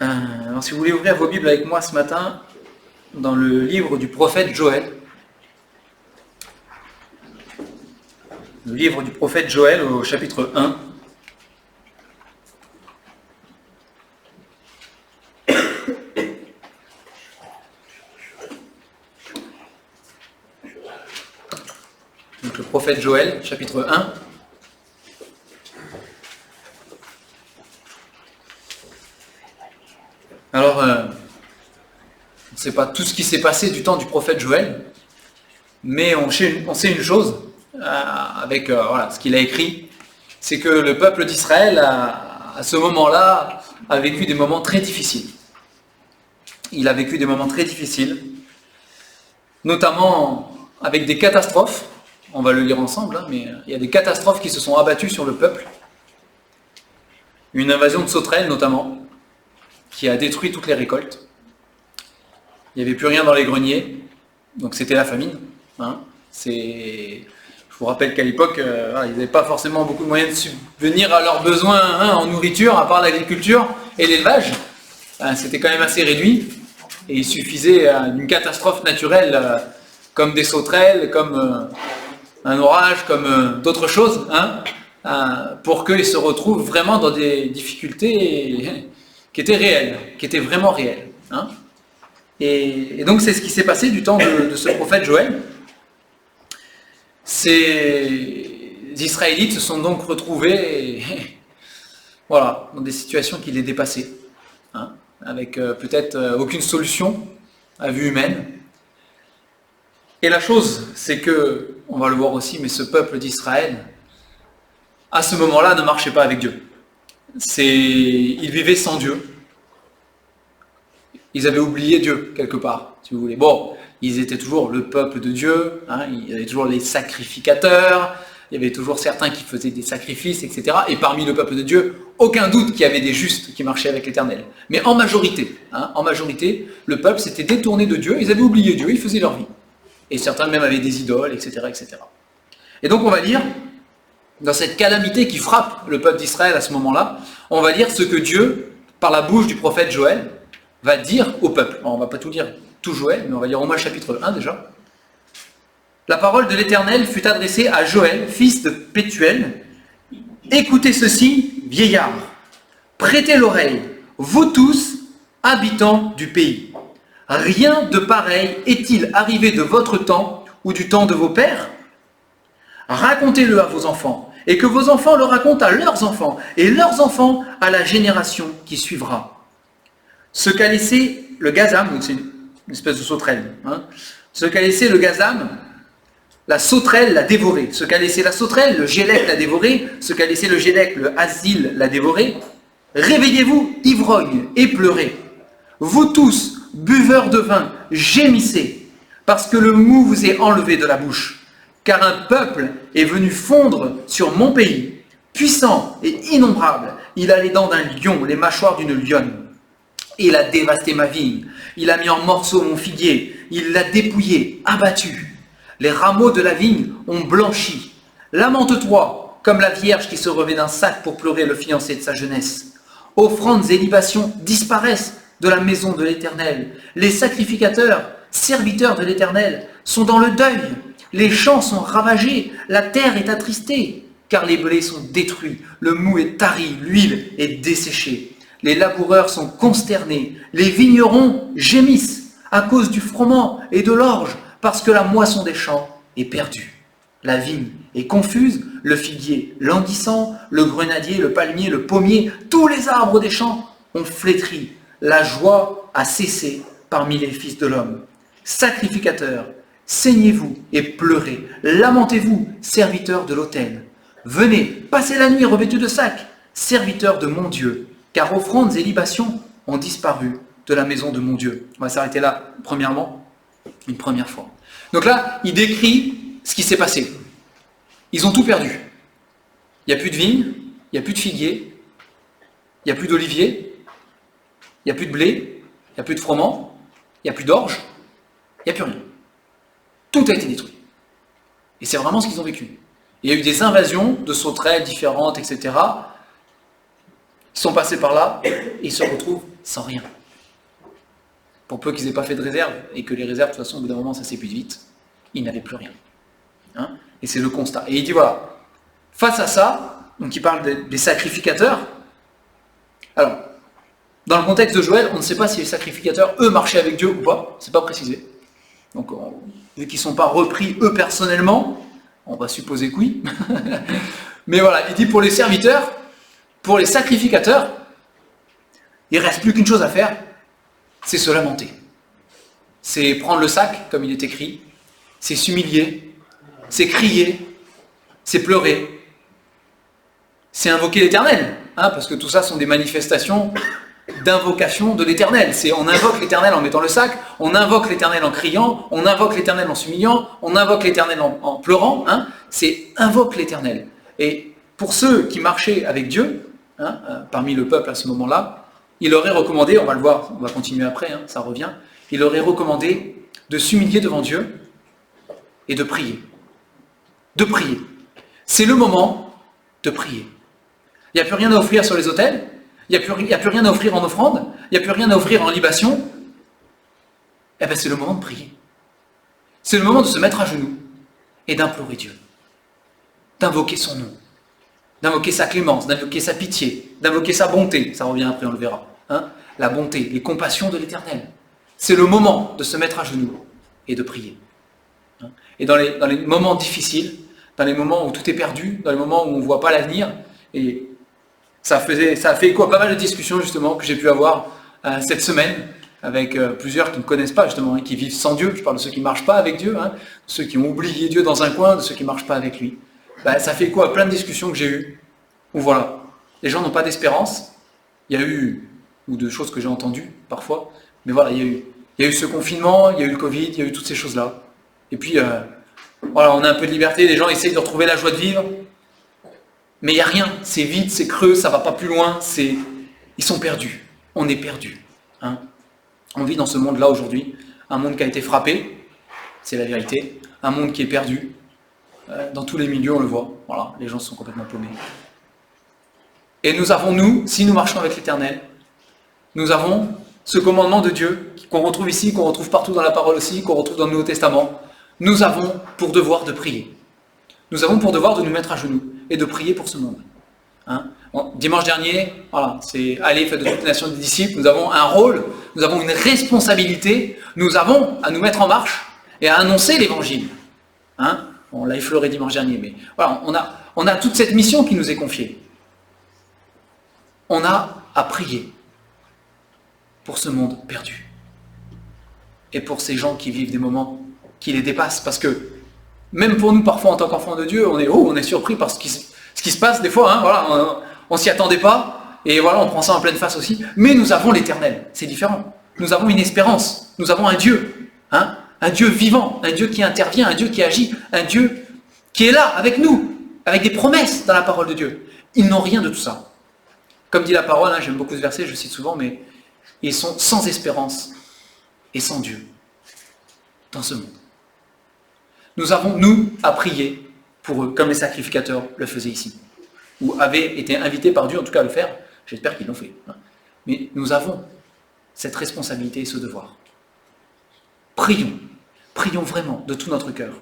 Alors si vous voulez ouvrir vos Bibles avec moi ce matin, dans le livre du prophète Joël. Le livre du prophète Joël au chapitre 1. Donc le prophète Joël, chapitre 1. Alors, on ne sait pas tout ce qui s'est passé du temps du prophète Joël, mais on sait une chose, avec ce qu'il a écrit, c'est que le peuple d'Israël, à ce moment-là, a vécu des moments très difficiles. Il a vécu des moments très difficiles, notamment avec des catastrophes. On va le lire ensemble, mais il y a des catastrophes qui se sont abattues sur le peuple. Une invasion de sauterelles, notamment, qui a détruit toutes les récoltes. Il n'y avait plus rien dans les greniers, donc c'était la famine. Je vous rappelle qu'à l'époque, ils n'avaient pas forcément beaucoup de moyens de subvenir à leurs besoins en nourriture, à part l'agriculture et l'élevage. C'était quand même assez réduit, et il suffisait d'une catastrophe naturelle, comme des sauterelles, comme un orage, comme d'autres choses, pour qu'ils se retrouvent vraiment dans des difficultés qui étaient réelles, qui étaient vraiment réelles. Et donc c'est ce qui s'est passé du temps de ce prophète Joël. Ces Israélites se sont donc retrouvés dans des situations qui les dépassaient, avec peut-être aucune solution à vue humaine. Et la chose, c'est que, on va le voir aussi, mais ce peuple d'Israël, à ce moment-là, ne marchait pas avec Dieu. Ils vivaient sans Dieu. Ils avaient oublié Dieu, quelque part, si vous voulez. Bon, ils étaient toujours le peuple de Dieu, il y avait toujours les sacrificateurs, il y avait toujours certains qui faisaient des sacrifices, etc. Et parmi le peuple de Dieu, aucun doute qu'il y avait des justes qui marchaient avec l'Éternel. Mais en majorité, le peuple s'était détourné de Dieu, ils avaient oublié Dieu, ils faisaient leur vie. Et certains même avaient des idoles, etc., etc. Et donc on va lire, dans cette calamité qui frappe le peuple d'Israël à ce moment-là, on va lire ce que Dieu, par la bouche du prophète Joël, va dire au peuple. Alors, on ne va pas tout lire, tout Joël, mais on va lire au moins le chapitre 1 déjà. La parole de l'Éternel fut adressée à Joël, fils de Pétuel. Écoutez ceci, vieillards, prêtez l'oreille, vous tous, habitants du pays. Rien de pareil est-il arrivé de votre temps ou du temps de vos pères? Racontez-le à vos enfants, et que vos enfants le racontent à leurs enfants, et leurs enfants à la génération qui suivra. Ce qu'a laissé le gazam, donc c'est une espèce de sauterelle, ce qu'a laissé le gazam, la sauterelle l'a dévoré. Ce qu'a laissé la sauterelle, le gélec l'a dévoré. Ce qu'a laissé le gélec, le asile l'a dévoré. Réveillez-vous, ivrognes, et pleurez. Vous tous, buveurs de vin, gémissez, parce que le mou vous est enlevé de la bouche. Car un peuple est venu fondre sur mon pays, puissant et innombrable. Il a les dents d'un lion, les mâchoires d'une lionne. Il a dévasté ma vigne, il a mis en morceaux mon figuier, il l'a dépouillé, abattu. Les rameaux de la vigne ont blanchi. Lamente-toi, comme la vierge qui se revêt d'un sac pour pleurer le fiancé de sa jeunesse. Offrandes et libations disparaissent de la maison de l'Éternel. Les sacrificateurs, serviteurs de l'Éternel, sont dans le deuil. Les champs sont ravagés, la terre est attristée, car les blés sont détruits, le mou est tari, l'huile est desséchée. Les laboureurs sont consternés, les vignerons gémissent à cause du froment et de l'orge, parce que la moisson des champs est perdue. La vigne est confuse, le figuier languissant, le grenadier, le palmier, le pommier, tous les arbres des champs ont flétri. La joie a cessé parmi les fils de l'homme. Sacrificateurs, saignez-vous et pleurez. Lamentez-vous, serviteurs de l'autel. Venez, passez la nuit revêtus de sacs, serviteurs de mon Dieu, car offrandes et libations ont disparu de la maison de mon Dieu. On va s'arrêter là, premièrement, une première fois. Donc là, il décrit ce qui s'est passé. Ils ont tout perdu. Il n'y a plus de vigne, il n'y a plus de figuier, il n'y a plus d'olivier, il n'y a plus de blé, il n'y a plus de froment, il n'y a plus d'orge, il n'y a plus rien. Tout a été détruit. Et c'est vraiment ce qu'ils ont vécu. Il y a eu des invasions de sauterelles différentes, etc. Ils sont passés par là et ils se retrouvent sans rien. Pour peu qu'ils n'aient pas fait de réserve, et que les réserves, de toute façon, au bout d'un moment, ça s'épuise vite, ils n'avaient plus rien. Hein, et c'est le constat. Et il dit voilà, face à ça, donc il parle des sacrificateurs. Alors, dans le contexte de Joël, on ne sait pas si les sacrificateurs, eux, marchaient avec Dieu ou pas, c'est pas précisé. Donc, vu qu'ils ne sont pas repris, eux, personnellement, on va supposer que oui. Mais voilà, il dit pour les serviteurs, pour les sacrificateurs, il ne reste plus qu'une chose à faire, c'est se lamenter. C'est prendre le sac, comme il est écrit, c'est s'humilier, c'est crier, c'est pleurer, c'est invoquer l'Éternel, hein, parce que tout ça sont des manifestations d'invocation de l'Éternel. C'est on invoque l'Éternel en mettant le sac, on invoque l'Éternel en criant, on invoque l'Éternel en s'humiliant, on invoque l'Éternel en pleurant, hein, c'est invoque l'Éternel. Et pour ceux qui marchaient avec Dieu, hein, parmi le peuple à ce moment-là, il leur est recommandé, on va le voir, on va continuer après, hein, ça revient, il leur est recommandé de s'humilier devant Dieu et de prier. De prier. C'est le moment de prier. Il n'y a plus rien à offrir sur les autels, il n'y a plus rien à offrir en offrande, il n'y a plus rien à offrir en libation. Eh bien c'est le moment de prier. C'est le moment de se mettre à genoux et d'implorer Dieu. D'invoquer son nom, d'invoquer sa clémence, d'invoquer sa pitié, d'invoquer sa bonté, ça revient après, on le verra. Hein, la bonté, les compassions de l'Éternel. C'est le moment de se mettre à genoux et de prier. Hein, et dans les moments difficiles, dans les moments où tout est perdu, dans les moments où on ne voit pas l'avenir, et ça a fait écho à pas mal de discussions justement que j'ai pu avoir cette semaine avec plusieurs qui ne connaissent pas justement, hein, qui vivent sans Dieu. Je parle de ceux qui ne marchent pas avec Dieu, hein, de ceux qui ont oublié Dieu dans un coin, de ceux qui ne marchent pas avec lui. Ben, ça fait écho à plein de discussions que j'ai eues, où voilà, les gens n'ont pas d'espérance. Il y a eu, ou de choses que j'ai entendues parfois, mais voilà, il y a eu ce confinement, il y a eu le Covid, il y a eu toutes ces choses-là. Et puis, voilà, on a un peu de liberté, les gens essayent de retrouver la joie de vivre, mais il n'y a rien, c'est vide, c'est creux, ça ne va pas plus loin, ils sont perdus, on est perdus. Hein. On vit dans ce monde-là aujourd'hui, un monde qui a été frappé, c'est la vérité, un monde qui est perdu. Dans tous les milieux, on le voit. Voilà, les gens sont complètement paumés. Et nous avons, nous, si nous marchons avec l'Éternel, nous avons ce commandement de Dieu, qu'on retrouve ici, qu'on retrouve partout dans la parole aussi, qu'on retrouve dans le Nouveau Testament. Nous avons pour devoir de prier. Nous avons pour devoir de nous mettre à genoux et de prier pour ce monde. Hein, bon, dimanche dernier, voilà, c'est aller faire de toutes les nations des disciples. Nous avons un rôle, nous avons une responsabilité, nous avons à nous mettre en marche et à annoncer l'Évangile. Hein, on l'a effleuré dimanche dernier, mais voilà, on a toute cette mission qui nous est confiée. On a à prier pour ce monde perdu. Et pour ces gens qui vivent des moments qui les dépassent. Parce que même pour nous, parfois, en tant qu'enfants de Dieu, on est surpris par ce qui se passe des fois. Hein, voilà, on s'y attendait pas. Et voilà, on prend ça en pleine face aussi. Mais nous avons l'Éternel. C'est différent. Nous avons une espérance. Nous avons un Dieu. Hein, un Dieu vivant, un Dieu qui intervient, un Dieu qui agit, un Dieu qui est là avec nous, avec des promesses dans la parole de Dieu. Ils n'ont rien de tout ça. Comme dit la parole, hein, j'aime beaucoup ce verset, je le cite souvent, mais ils sont sans espérance et sans Dieu dans ce monde. Nous avons, nous, à prier pour eux, comme les sacrificateurs le faisaient ici, ou avaient été invités par Dieu, en tout cas à le faire. J'espère qu'ils l'ont fait. Hein. Mais nous avons cette responsabilité et ce devoir. Prions. Prions vraiment, de tout notre cœur.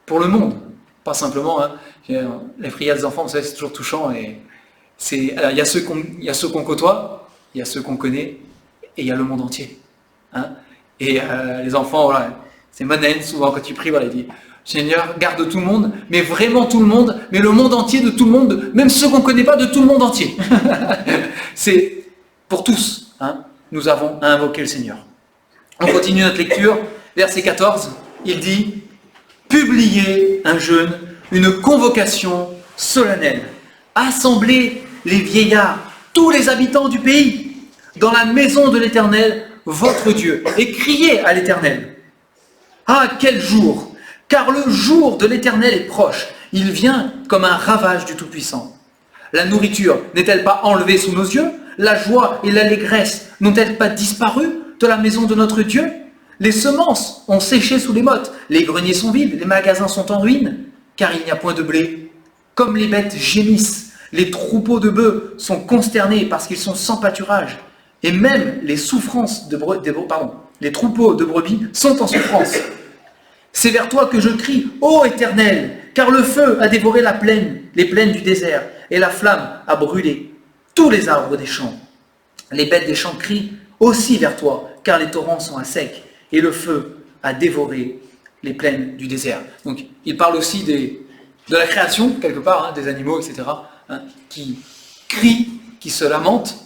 Pour le monde. Pas simplement, hein, les prières des enfants, vous savez, c'est toujours touchant. Et alors, il y a ceux qu'on côtoie, il y a ceux qu'on connaît, et il y a le monde entier. Hein. Et les enfants, voilà, c'est Manen, souvent quand il prie, voilà, il dit Seigneur, garde tout le monde, mais vraiment tout le monde, mais le monde entier de tout le monde, même ceux qu'on ne connaît pas, de tout le monde entier. C'est pour tous, hein, nous avons à invoquer le Seigneur. On continue notre lecture, verset 14, il dit « Publiez un jeûne, une convocation solennelle. Assemblez les vieillards, tous les habitants du pays, dans la maison de l'Éternel, votre Dieu, et criez à l'Éternel. Ah, quel jour! Car le jour de l'Éternel est proche, il vient comme un ravage du Tout-Puissant. La nourriture n'est-elle pas enlevée sous nos yeux? La joie et l'allégresse n'ont-elles pas disparu de la maison de notre Dieu? Les semences ont séché sous les mottes, les greniers sont vides, les magasins sont en ruine, car il n'y a point de blé. Comme les bêtes gémissent, Les troupeaux de bœufs sont consternés parce qu'ils sont sans pâturage. Et même les souffrances les troupeaux de brebis sont en souffrance. C'est vers toi que je crie, ô Éternel, car le feu a dévoré les plaines du désert, et la flamme a brûlé tous les arbres des champs. Les bêtes des champs crient aussi vers toi, car les torrents sont à sec, et le feu a dévoré les plaines du désert. Donc, il parle aussi de la création, quelque part, des animaux, etc., qui crient, qui se lamentent,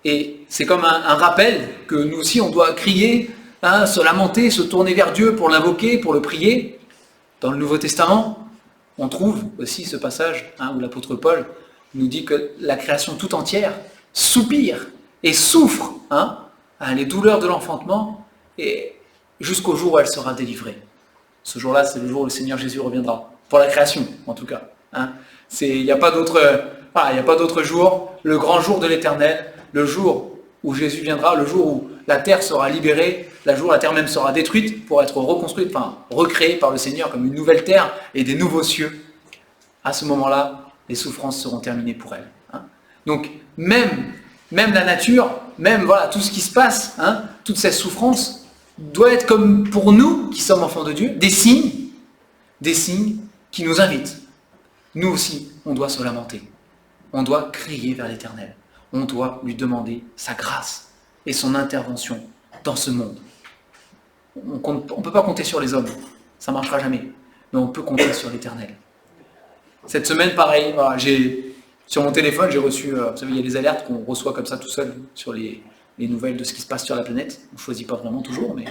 et c'est comme un rappel que nous aussi, on doit crier, se lamenter, se tourner vers Dieu pour l'invoquer, pour le prier. Dans le Nouveau Testament, on trouve aussi ce passage où l'apôtre Paul nous dit que la création tout entière soupire et souffre les douleurs de l'enfantement et jusqu'au jour où elle sera délivrée. Ce jour-là, c'est le jour où le Seigneur Jésus reviendra. Pour la création, en tout cas. Il n'y a pas d'autre jour, le grand jour de l'Éternel, le jour où Jésus viendra, le jour où la terre sera libérée, le jour où la terre même sera détruite pour être reconstruite, recréée par le Seigneur comme une nouvelle terre et des nouveaux cieux. À ce moment-là, les souffrances seront terminées pour elle. Donc, même la nature, même tout ce qui se passe, toute cette souffrance, doit être comme pour nous qui sommes enfants de Dieu, des signes qui nous invitent. Nous aussi, on doit se lamenter. On doit crier vers l'Éternel. On doit lui demander sa grâce et son intervention dans ce monde. On ne peut pas compter sur les hommes, ça ne marchera jamais, mais on peut compter sur l'Éternel. Cette semaine, pareil, sur mon téléphone, j'ai reçu, vous savez, il y a des alertes qu'on reçoit comme ça tout seul sur les nouvelles de ce qui se passe sur la planète. On ne choisit pas vraiment toujours, mais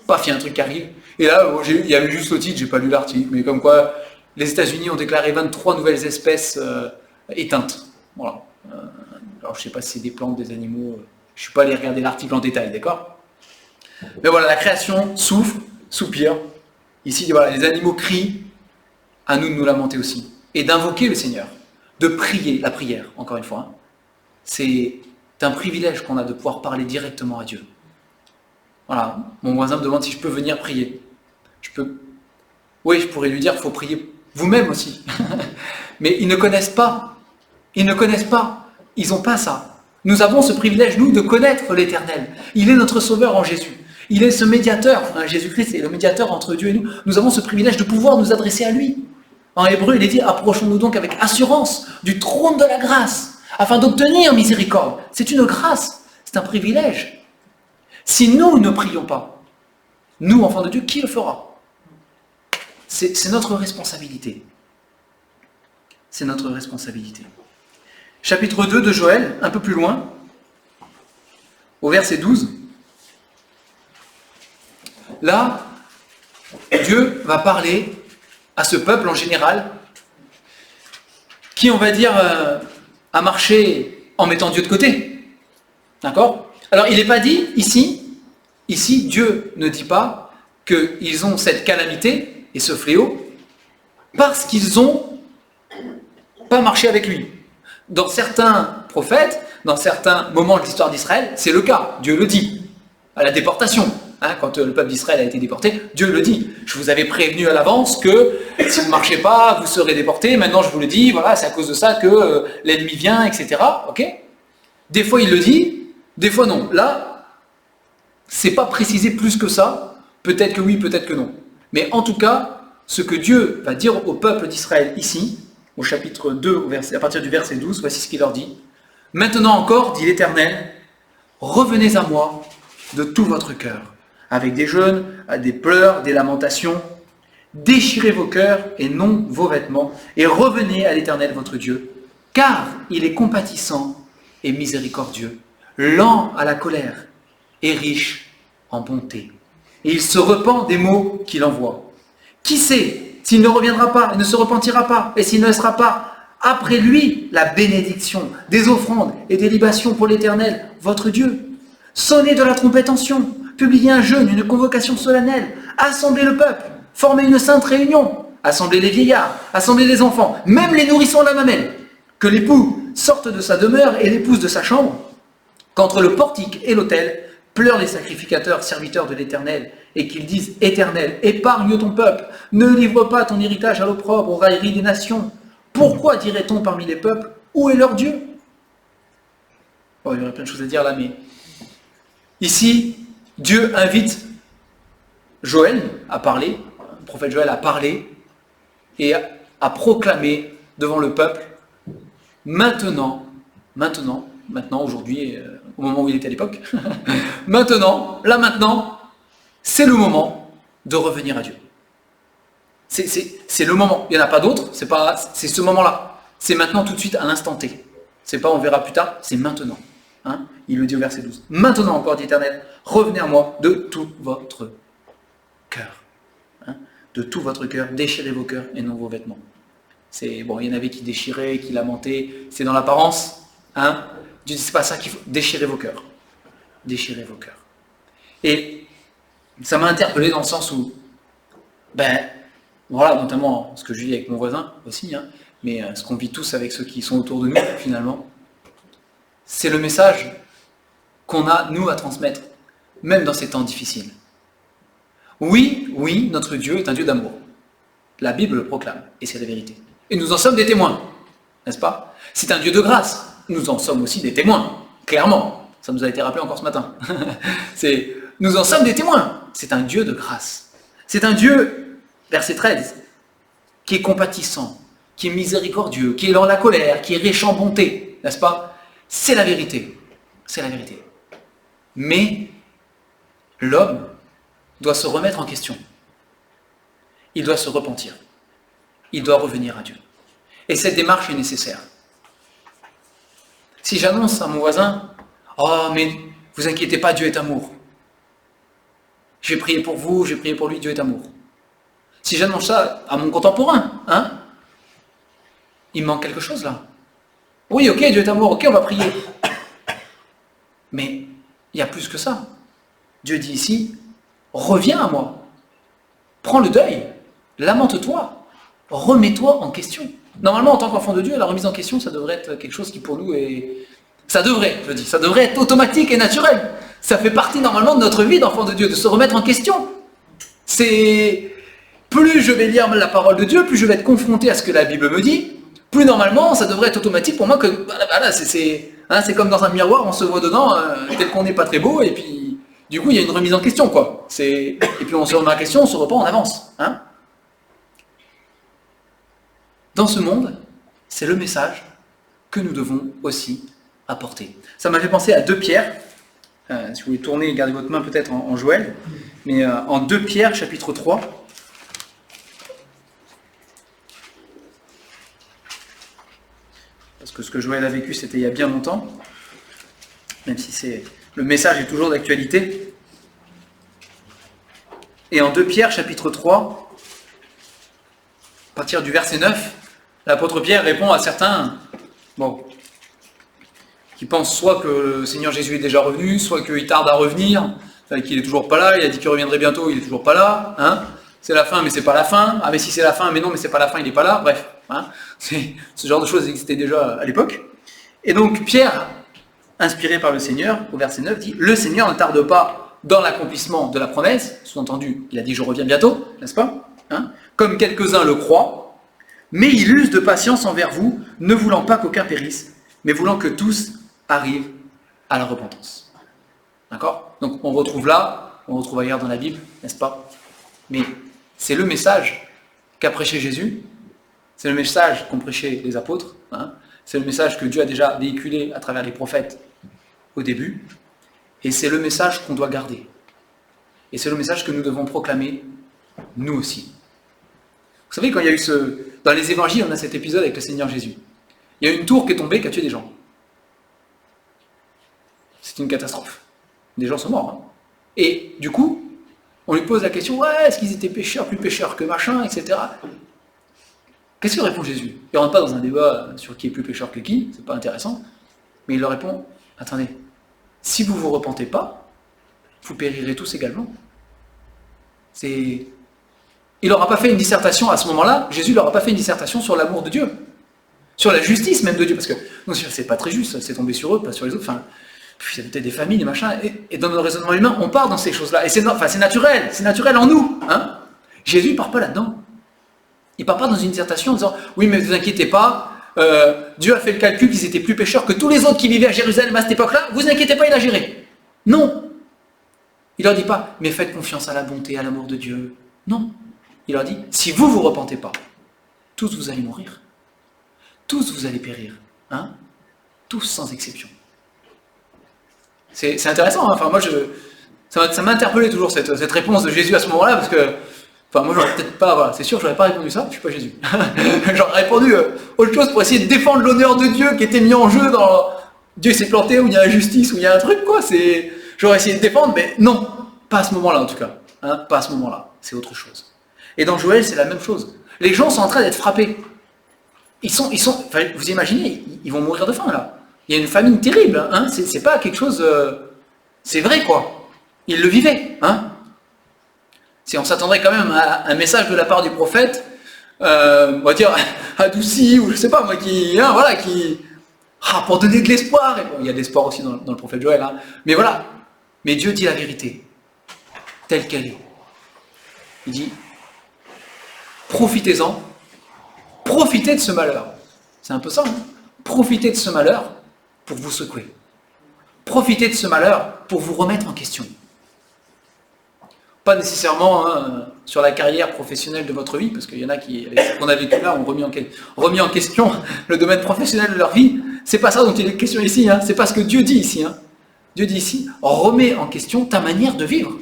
paf, il y a un truc qui arrive. Et là, il y avait juste le titre, j'ai pas lu l'article, mais comme quoi les États-Unis ont déclaré 23 nouvelles espèces éteintes. Voilà. Alors, je ne sais pas si c'est des plantes, des animaux, je ne suis pas allé regarder l'article en détail, d'accord? Mais voilà, la création souffre, soupire. Ici, les animaux crient, à nous de nous lamenter aussi. Et d'invoquer le Seigneur, de prier, la prière, encore une fois. C'est un privilège qu'on a de pouvoir parler directement à Dieu. Voilà, mon voisin me demande si je peux venir prier. Oui, je pourrais lui dire qu'il faut prier vous-même aussi. Mais ils ne connaissent pas. Ils n'ont pas ça. Nous avons ce privilège, nous, de connaître l'Éternel. Il est notre Sauveur en Jésus. Il est ce médiateur. Jésus-Christ est le médiateur entre Dieu et nous. Nous avons ce privilège de pouvoir nous adresser à lui. En hébreu, il est dit, approchons-nous donc avec assurance du trône de la grâce, afin d'obtenir miséricorde. C'est une grâce, c'est un privilège. Si nous ne prions pas, nous, enfants de Dieu, qui le fera? C'est notre responsabilité. C'est notre responsabilité. Chapitre 2 de Joël, un peu plus loin, au verset 12. Là, Dieu va parler à ce peuple en général, qui, on va dire, a marché en mettant Dieu de côté. D'accord? Alors, il n'est pas dit, ici, Dieu ne dit pas qu'ils ont cette calamité et ce fléau parce qu'ils n'ont pas marché avec lui. Dans certains prophètes, dans certains moments de l'histoire d'Israël, c'est le cas, Dieu le dit, à la déportation. Quand le peuple d'Israël a été déporté, Dieu le dit. Je vous avais prévenu à l'avance que si vous ne marchez pas, vous serez déportés. Maintenant, je vous le dis, voilà, c'est à cause de ça que l'ennemi vient, etc. Ok? Des fois, il le dit, des fois, non. Là, c'est pas précisé plus que ça. Peut-être que oui, peut-être que non. Mais en tout cas, ce que Dieu va dire au peuple d'Israël ici, au chapitre 2, à partir du verset 12, voici ce qu'il leur dit. « Maintenant encore, dit l'Éternel, revenez à moi de tout votre cœur. » Avec des jeûnes, des pleurs, des lamentations. Déchirez vos cœurs et non vos vêtements, et revenez à l'Éternel votre Dieu, car il est compatissant et miséricordieux, lent à la colère et riche en bonté. Et il se repent des maux qu'il envoie. Qui sait s'il ne reviendra pas et ne se repentira pas, et s'il ne laissera pas après lui la bénédiction des offrandes et des libations pour l'Éternel votre Dieu. Sonnez de la trompette en Sion. Publiez un jeûne, une convocation solennelle, assemblez le peuple, formez une sainte réunion, assemblez les vieillards, assemblez les enfants, même les nourrissons de la mamelle, que l'époux sorte de sa demeure et l'épouse de sa chambre, qu'entre le portique et l'autel pleurent les sacrificateurs, serviteurs de l'Éternel, et qu'ils disent « Éternel, épargne ton peuple, ne livre pas ton héritage à l'opprobre, aux railleries des nations. Pourquoi dirait-on parmi les peuples, où est leur Dieu? Bon, il y aurait plein de choses à dire là, mais ici, Dieu invite Joël à parler, le prophète Joël à parler et à proclamer devant le peuple, maintenant, aujourd'hui, au moment où il était à l'époque, maintenant, c'est le moment de revenir à Dieu. C'est le moment, il n'y en a pas d'autre, c'est ce moment-là. C'est maintenant, tout de suite, à l'instant T. C'est pas on verra plus tard, c'est maintenant. Hein, il le dit au verset 12. Maintenant encore, dit l'Éternel, revenez à moi de tout votre cœur. Hein, de tout votre cœur, déchirez vos cœurs et non vos vêtements. Bon, il y en avait qui déchiraient, qui lamentaient, c'est dans l'apparence. Hein, Dieu dit, c'est pas ça qu'il faut. Déchirez vos cœurs. Déchirez vos cœurs. Et ça m'a interpellé dans le sens où, voilà, notamment ce que je vis avec mon voisin aussi, hein, mais ce qu'on vit tous avec ceux qui sont autour de nous, finalement, c'est le message qu'on a, nous, à transmettre, même dans ces temps difficiles. Oui, notre Dieu est un Dieu d'amour. La Bible le proclame, et c'est la vérité. Et nous en sommes des témoins, n'est-ce pas? C'est un Dieu de grâce, nous en sommes aussi des témoins, clairement. Ça nous a été rappelé encore ce matin. Nous en sommes des témoins. C'est un Dieu de grâce. C'est un Dieu, verset 13, qui est compatissant, qui est miséricordieux, qui est dans la colère, qui est riche en bonté, n'est-ce pas? C'est la vérité. C'est la vérité. Mais l'homme doit se remettre en question. Il doit se repentir. Il doit revenir à Dieu. Et cette démarche est nécessaire. Si j'annonce à mon voisin, « Oh, mais vous inquiétez pas, Dieu est amour. J'ai prié pour vous, j'ai prié pour lui, Dieu est amour. » Si j'annonce ça à mon contemporain, il me manque quelque chose là. Oui, ok, Dieu est amour, ok, on va prier. Mais il y a plus que ça. Dieu dit ici, reviens à moi. Prends le deuil, lamente-toi, remets-toi en question. Normalement, en tant qu'enfant de Dieu, la remise en question, ça devrait être quelque chose qui pour nous est... ça devrait être automatique et naturel. Ça fait partie normalement de notre vie d'enfant de Dieu, de se remettre en question. Plus je vais lire la parole de Dieu, plus je vais être confronté à ce que la Bible me dit, plus normalement, ça devrait être automatique pour moi que... Voilà, c'est comme dans un miroir, on se voit dedans, tel qu'on n'est pas très beau, et puis du coup, il y a une remise en question, quoi. Et puis on se remet en question, on se repent, on avance. Dans ce monde, c'est le message que nous devons aussi apporter. Ça m'a fait penser à 2 Pierre. Si vous voulez tourner, gardez votre main peut-être en Joël, mais en 2 Pierre, chapitre 3. Parce que ce que Joël a vécu, c'était il y a bien longtemps, même si le message est toujours d'actualité. Et en 2 Pierre, chapitre 3, à partir du verset 9, l'apôtre Pierre répond à certains qui pensent soit que le Seigneur Jésus est déjà revenu, soit qu'il tarde à revenir, qu'il n'est toujours pas là, il a dit qu'il reviendrait bientôt, il n'est toujours pas là, c'est la fin, mais c'est pas la fin, mais si c'est la fin, mais non, mais c'est pas la fin, il n'est pas là, bref, ce genre de choses existait déjà à l'époque. Et donc Pierre, inspiré par le Seigneur, au verset 9, dit « Le Seigneur ne tarde pas dans l'accomplissement de la promesse », sous-entendu, il a dit « Je reviens bientôt », n'est-ce pas, comme quelques-uns le croient, mais il use de patience envers vous, ne voulant pas qu'aucun périsse, mais voulant que tous arrivent à la repentance. D'accord? Donc on retrouve ailleurs dans la Bible, n'est-ce pas? Mais c'est le message qu'a prêché Jésus, c'est le message qu'ont prêché les apôtres, c'est le message que Dieu a déjà véhiculé à travers les prophètes au début, et c'est le message qu'on doit garder. Et c'est le message que nous devons proclamer, nous aussi. Vous savez, quand il y a eu dans les évangiles, on a cet épisode avec le Seigneur Jésus. Il y a une tour qui est tombée, qui a tué des gens. C'est une catastrophe. Des gens sont morts. Et du coup, on lui pose la question, ouais, est-ce qu'ils étaient pécheurs, plus pécheurs que machin, etc. Qu'est-ce que répond Jésus? Il ne rentre pas dans un débat sur qui est plus pécheur que qui, c'est pas intéressant, mais il leur répond, attendez, si vous ne vous repentez pas, vous périrez tous également. Il n'aura pas fait une dissertation à ce moment-là, Jésus n'aura pas fait une dissertation sur l'amour de Dieu, sur la justice même de Dieu, parce que non, c'est pas très juste, c'est tombé sur eux, pas sur les autres, il y a peut-être des familles, des machins, et dans notre raisonnement humain, on part dans ces choses-là, et c'est naturel en nous. Jésus ne part pas là-dedans. Il ne part pas dans une dissertation en disant « Oui, mais ne vous inquiétez pas, Dieu a fait le calcul qu'ils étaient plus pécheurs que tous les autres qui vivaient à Jérusalem à cette époque-là, vous inquiétez pas, il a géré. » Non. Il leur dit pas « Mais faites confiance à la bonté, à l'amour de Dieu. » Non. Il leur dit « Si vous ne vous repentez pas, tous vous allez mourir. Tous vous allez périr. Hein? Tous sans exception. » C'est intéressant, hein. Enfin, moi, ça m'a interpellé toujours cette réponse de Jésus à ce moment-là, parce que enfin, moi, j'aurais peut-être pas, voilà, c'est sûr, j'aurais pas répondu ça, je suis pas Jésus. J'aurais répondu autre chose pour essayer de défendre l'honneur de Dieu qui était mis en jeu dans Dieu s'est planté, où il y a injustice, où il y a un truc, quoi. J'aurais essayé de défendre, mais non, pas à ce moment-là en tout cas. Hein, pas à ce moment-là, c'est autre chose. Et dans Joël, c'est la même chose. Les gens sont en train d'être frappés. Enfin, vous imaginez, ils vont mourir de faim là. Il y a une famine terrible, hein. C'est pas quelque chose. C'est vrai, quoi. Ils le vivaient, hein. Si on s'attendrait quand même à un message de la part du prophète, on va dire adouci, ou je sais pas moi, pour donner de l'espoir. Et bon, il y a de l'espoir aussi dans le prophète Joël, hein. Mais voilà. Mais Dieu dit la vérité, telle qu'elle est. Il dit, profitez-en, profitez de ce malheur. C'est un peu ça, hein. Profitez de ce malheur pour vous secouer. Profitez de ce malheur pour vous remettre en question. Pas nécessairement hein, sur la carrière professionnelle de votre vie, parce qu'il y en a qui, avec ce qu'on a vécu là, ont remis en question le domaine professionnel de leur vie. C'est pas ça dont il est question ici, hein. C'est pas ce que Dieu dit ici. Hein. Dieu dit ici, remets en question ta manière de vivre.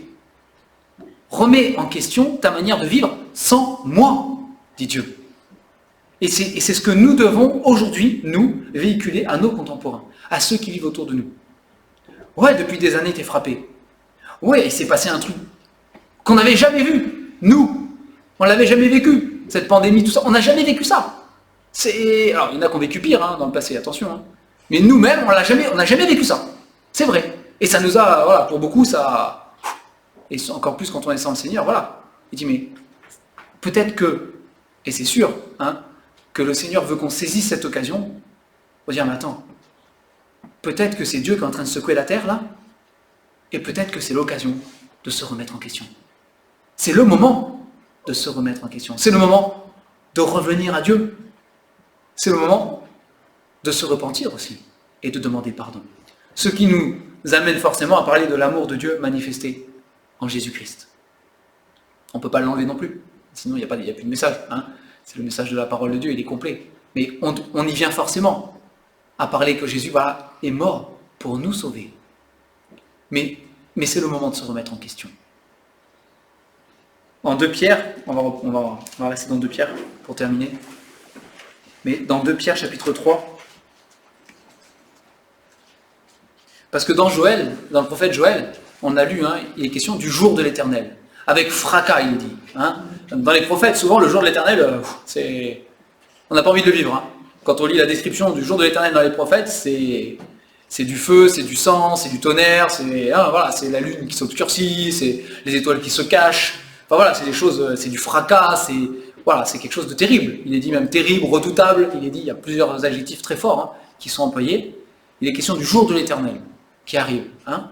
Remets en question ta manière de vivre sans moi, dit Dieu. Et c'est ce que nous devons aujourd'hui, nous, véhiculer à nos contemporains, à ceux qui vivent autour de nous. Ouais, depuis des années, t'es frappé. Ouais, il s'est passé un truc qu'on n'avait jamais vu. Nous, on l'avait jamais vécu. Cette pandémie, tout ça, on n'a jamais vécu ça. Alors, il y en a qui ont vécu pire hein, dans le passé, attention. Hein. Mais nous-mêmes, on n'a jamais vécu ça. C'est vrai. Et ça nous a, voilà, pour beaucoup, ça... Et encore plus quand on est sans le Seigneur, voilà. Il dit, mais peut-être que, et c'est sûr, hein, que le Seigneur veut qu'on saisisse cette occasion pour dire, mais attends, peut-être que c'est Dieu qui est en train de secouer la terre, là, et peut-être que c'est l'occasion de se remettre en question. C'est le moment de se remettre en question. C'est le moment de revenir à Dieu. C'est le moment de se repentir aussi et de demander pardon. Ce qui nous amène forcément à parler de l'amour de Dieu manifesté en Jésus-Christ. On ne peut pas l'enlever non plus, sinon il n'y a plus de message. Hein. C'est le message de la parole de Dieu, il est complet. Mais on y vient forcément à parler que Jésus est mort pour nous sauver. Mais c'est le moment de se remettre en question. En 2 Pierre, on va rester dans 2 Pierre pour terminer. Mais dans 2 Pierre chapitre 3, parce que dans le prophète Joël, on a lu, hein, il est question du jour de l'Éternel. Avec fracas, il dit. Hein. Dans les prophètes, souvent, le jour de l'Éternel, on n'a pas envie de le vivre. Hein. Quand on lit la description du jour de l'Éternel dans les prophètes, c'est du feu, c'est du sang, c'est du tonnerre, c'est la lune qui s'obscurcit, c'est les étoiles qui se cachent. Enfin voilà, c'est des choses, c'est du fracas, c'est quelque chose de terrible. Il est dit même terrible, redoutable. Il y a plusieurs adjectifs très forts hein, qui sont employés. Il est question du jour de l'Éternel qui arrive. Hein.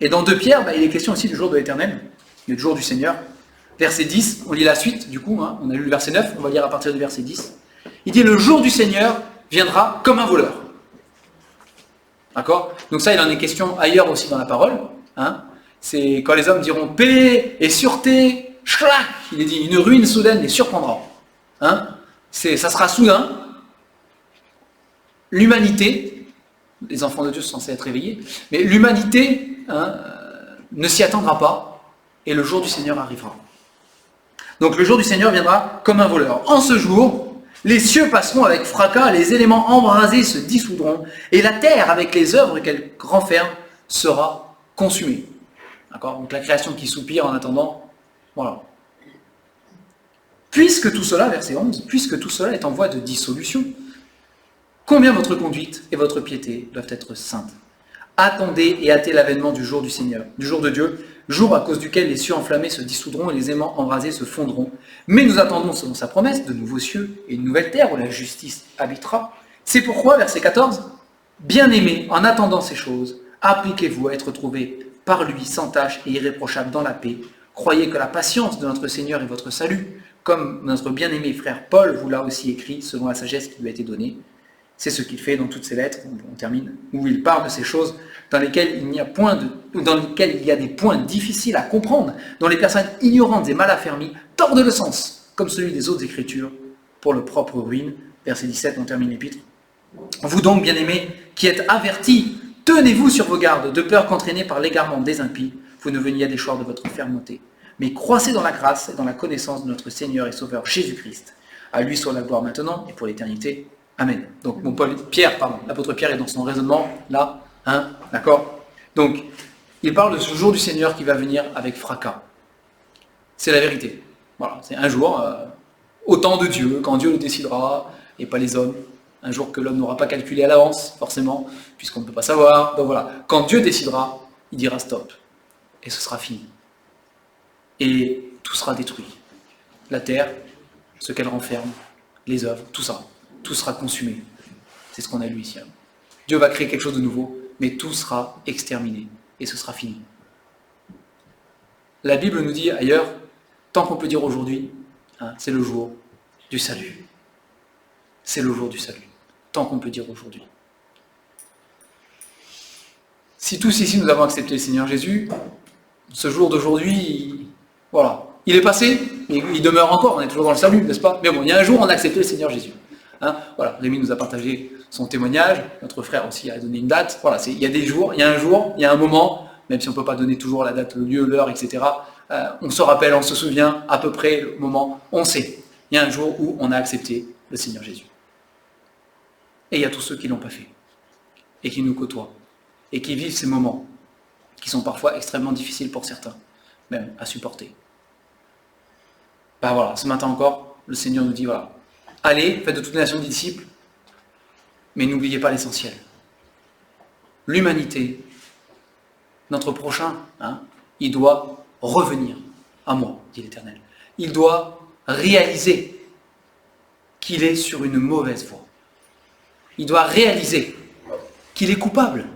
Et dans 2 Pierre, il est question aussi du jour de l'Éternel, du jour du Seigneur. Verset 10, on lit la suite du coup, hein, on a lu le verset 9, on va lire à partir du verset 10. Il dit, le jour du Seigneur viendra comme un voleur. D'accord? Donc ça, il en est question ailleurs aussi dans la parole. Hein. C'est quand les hommes diront paix et sûreté, schlac, il est dit, une ruine soudaine les surprendra. Hein. Ça sera soudain. L'humanité, les enfants de Dieu sont censés être réveillés, mais l'humanité ne s'y attendra pas et le jour du Seigneur arrivera. Donc le jour du Seigneur viendra comme un voleur. En ce jour, les cieux passeront avec fracas, les éléments embrasés se dissoudront, et la terre, avec les œuvres qu'elle renferme, sera consumée. D'accord ? Donc la création qui soupire en attendant, voilà. Puisque tout cela, verset 11, puisque tout cela est en voie de dissolution, combien votre conduite et votre piété doivent être saintes. Attendez et hâtez l'avènement du jour du Seigneur, du jour de Dieu, jour à cause duquel les cieux enflammés se dissoudront et les aimants embrasés se fondront. Mais nous attendons, selon sa promesse, de nouveaux cieux et une nouvelle terre où la justice habitera. C'est pourquoi, verset 14, « Bien-aimés, en attendant ces choses, appliquez-vous à être trouvés par lui sans tache et irréprochable dans la paix. Croyez que la patience de notre Seigneur est votre salut. comme notre bien-aimé frère Paul vous l'a aussi écrit selon la sagesse qui lui a été donnée. C'est ce qu'il fait dans toutes ses lettres, on termine, où il parle de ces choses dans lesquelles il y a des points difficiles à comprendre, dont les personnes ignorantes et mal affermies tordent le sens, comme celui des autres Écritures, pour le propre ruine. Verset 17, on termine l'épître. Vous donc, bien-aimés, qui êtes avertis, tenez-vous sur vos gardes, de peur qu'entraînés par l'égarement des impies, vous ne veniez à déchoir de votre fermeté. Mais croissez dans la grâce et dans la connaissance de notre Seigneur et Sauveur Jésus-Christ. À lui soit la gloire maintenant et pour l'éternité. Amen. Donc l'apôtre Pierre est dans son raisonnement, là, d'accord. Donc, il parle de ce jour du Seigneur qui va venir avec fracas. C'est la vérité. Voilà, c'est un jour, au temps de Dieu, quand Dieu le décidera, et pas les hommes. Un jour que l'homme n'aura pas calculé à l'avance, forcément, puisqu'on ne peut pas savoir. Donc voilà, quand Dieu décidera, il dira stop. Et ce sera fini. Et tout sera détruit. La terre, ce qu'elle renferme, les œuvres, tout ça. Tout sera consumé. C'est ce qu'on a lu ici. Dieu va créer quelque chose de nouveau, mais tout sera exterminé. Et ce sera fini. La Bible nous dit ailleurs, tant qu'on peut dire aujourd'hui, c'est le jour du salut. C'est le jour du salut. Tant qu'on peut dire aujourd'hui. Si tous ici nous avons accepté le Seigneur Jésus, ce jour d'aujourd'hui, voilà, il est passé, mais il demeure encore, on est toujours dans le salut, n'est-ce pas? Mais bon, il y a un jour, on a accepté le Seigneur Jésus. Voilà, Rémi nous a partagé son témoignage, notre frère aussi a donné une date. Voilà, il y a des jours, il y a un jour, il y a un moment, même si on ne peut pas donner toujours la date, le lieu, l'heure, etc. On se rappelle, on se souvient à peu près le moment, on sait. Il y a un jour où on a accepté le Seigneur Jésus. Et il y a tous ceux qui ne l'ont pas fait, et qui nous côtoient, et qui vivent ces moments, qui sont parfois extrêmement difficiles pour certains, même à supporter. Ben voilà, ce matin encore, le Seigneur nous dit, voilà, allez, faites de toutes les nations des disciples, mais n'oubliez pas l'essentiel. L'humanité, notre prochain, il doit revenir à moi, dit l'Éternel. Il doit réaliser qu'il est sur une mauvaise voie. Il doit réaliser qu'il est coupable.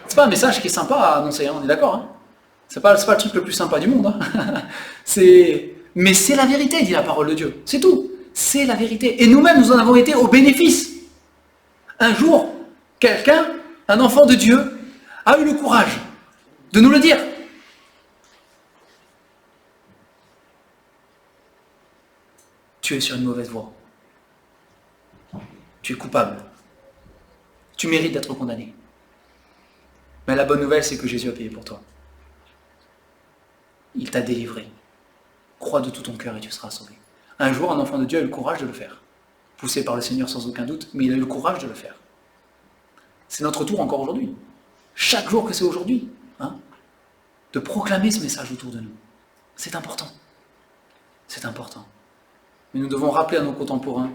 C'est pas un message qui est sympa à annoncer, on est d'accord, C'est pas le truc le plus sympa du monde. Mais c'est la vérité, dit la parole de Dieu. C'est tout. C'est la vérité. Et nous-mêmes, nous en avons été au bénéfice. Un jour, quelqu'un, un enfant de Dieu, a eu le courage de nous le dire. Tu es sur une mauvaise voie. Tu es coupable. Tu mérites d'être condamné. Mais la bonne nouvelle, c'est que Jésus a payé pour toi. Il t'a délivré. Crois de tout ton cœur et tu seras sauvé. Un jour, un enfant de Dieu a eu le courage de le faire. Poussé par le Seigneur sans aucun doute, mais il a eu le courage de le faire. C'est notre tour encore aujourd'hui. Chaque jour que c'est aujourd'hui, de proclamer ce message autour de nous. C'est important. C'est important. Mais nous devons rappeler à nos contemporains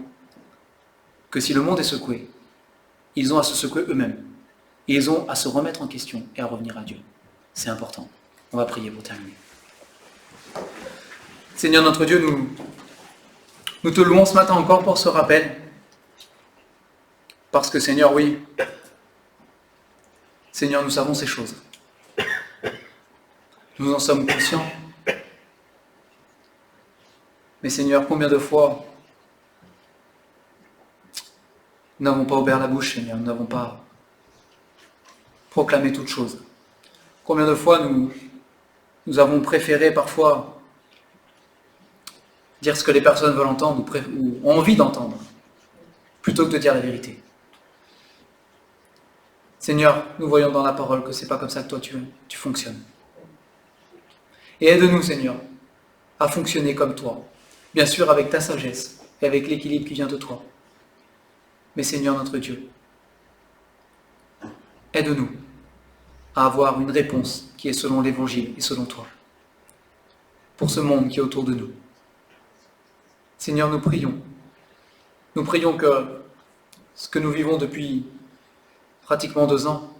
que si le monde est secoué, ils ont à se secouer eux-mêmes. Et ils ont à se remettre en question et à revenir à Dieu. C'est important. On va prier pour terminer. Seigneur notre Dieu, nous te louons ce matin encore pour ce rappel. Parce que Seigneur, oui, Seigneur, nous savons ces choses. Nous en sommes conscients. Mais Seigneur, combien de fois nous n'avons pas ouvert la bouche, Seigneur, nous n'avons pas proclamé toute chose. Combien de fois nous avons préféré parfois dire ce que les personnes veulent entendre ou ont envie d'entendre, plutôt que de dire la vérité. Seigneur, nous voyons dans la parole que ce n'est pas comme ça que toi tu fonctionnes. Et aide-nous, Seigneur, à fonctionner comme toi, bien sûr avec ta sagesse et avec l'équilibre qui vient de toi. Mais Seigneur notre Dieu, aide-nous à avoir une réponse qui est selon l'Évangile et selon toi, pour ce monde qui est autour de nous. Seigneur, nous prions que ce que nous vivons depuis pratiquement 2 ans,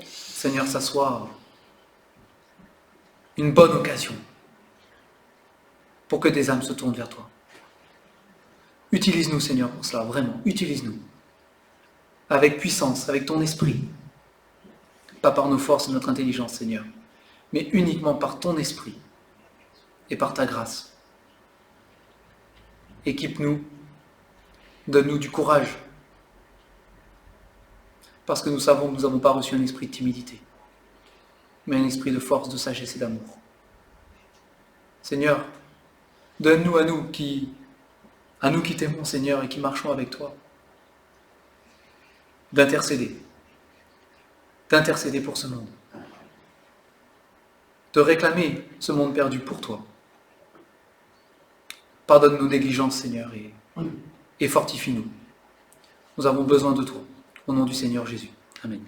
Seigneur, ça soit une bonne occasion pour que des âmes se tournent vers toi. Utilise-nous, Seigneur, pour cela, vraiment, utilise-nous. Avec puissance, avec ton esprit. Pas par nos forces et notre intelligence, Seigneur, mais uniquement par ton esprit et par ta grâce. équipe-nous, donne-nous du courage, parce que nous savons que nous n'avons pas reçu un esprit de timidité, mais un esprit de force, de sagesse et d'amour. Seigneur, donne-nous à nous qui t'aimons, Seigneur, et qui marchons avec toi, d'intercéder pour ce monde, de réclamer ce monde perdu pour toi. Pardonne nos négligences, Seigneur, et fortifie-nous. Nous avons besoin de toi. Au nom du Seigneur Jésus. Amen.